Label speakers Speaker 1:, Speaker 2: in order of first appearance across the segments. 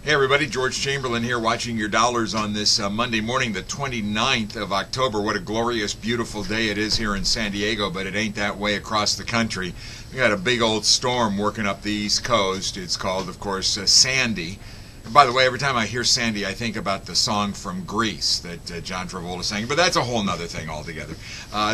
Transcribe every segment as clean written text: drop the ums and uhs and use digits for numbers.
Speaker 1: Hey everybody, George Chamberlin here watching your dollars on this Monday morning, the 29th of October. What a glorious, beautiful day it is here in San Diego, but it ain't that way across the country. We got a big old storm working up the East Coast. It's called, of course, Sandy. And by the way, every time I hear Sandy, I think about the song from Grease that John Travolta sang, but that's a whole nother thing altogether.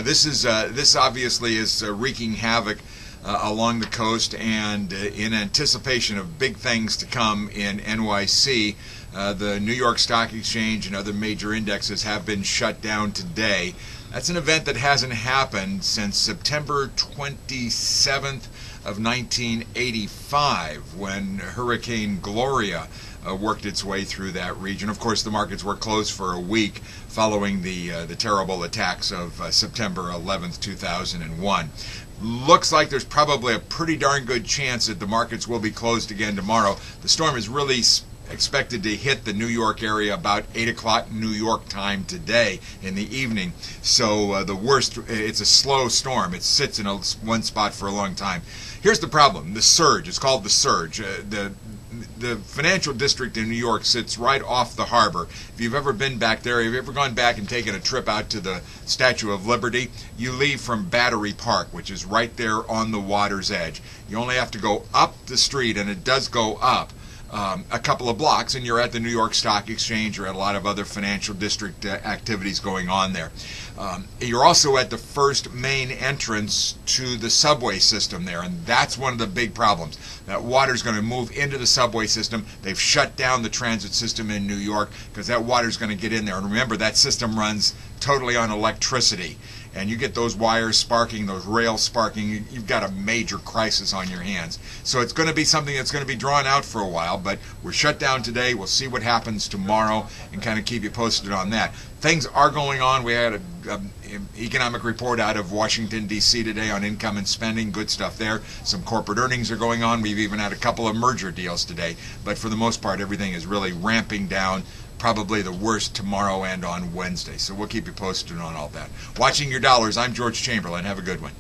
Speaker 1: This obviously is wreaking havoc along the coast, and in anticipation of big things to come in NYC, the New York Stock Exchange and other major indexes have been shut down today. That's an event that hasn't happened since September 27th of 1985, when Hurricane Gloria worked its way through that region. Of course, the markets were closed for a week following the terrible attacks of September 11th, 2001. Looks like there's probably a pretty darn good chance that the markets will be closed again tomorrow. The storm is really expected to hit the New York area about 8 o'clock New York time today in the evening. So it's a slow storm. It sits in one spot for a long time. Here's the problem, the surge. It's called the surge. The financial district in New York sits right off the harbor. If you've ever been back there, if you've ever gone back and taken a trip out to the Statue of Liberty, you leave from Battery Park, which is right there on the water's edge. You only have to go up the street, and it does go up a couple of blocks, and you're at the New York Stock Exchange or at a lot of other financial district activities going on there. You're also at the first main entrance to the subway system there, and that's one of the big problems. That water's going to move into the subway system. They've shut down the transit system in New York because that water's going to get in there. And remember, that system runs totally on electricity. And you get those wires sparking, those rails sparking, you've got a major crisis on your hands. So it's going to be something that's going to be drawn out for a while, but we're shut down today. We'll see what happens tomorrow and kind of keep you posted on that. Things are going on. We had an economic report out of Washington, D.C. today on income and spending. Good stuff there. Some corporate earnings are going on. We've even had a couple of merger deals today. But for the most part, everything is really ramping down. Probably the worst tomorrow and on Wednesday. So we'll keep you posted on all that. Watching your dollars, I'm George Chamberlain. Have a good one.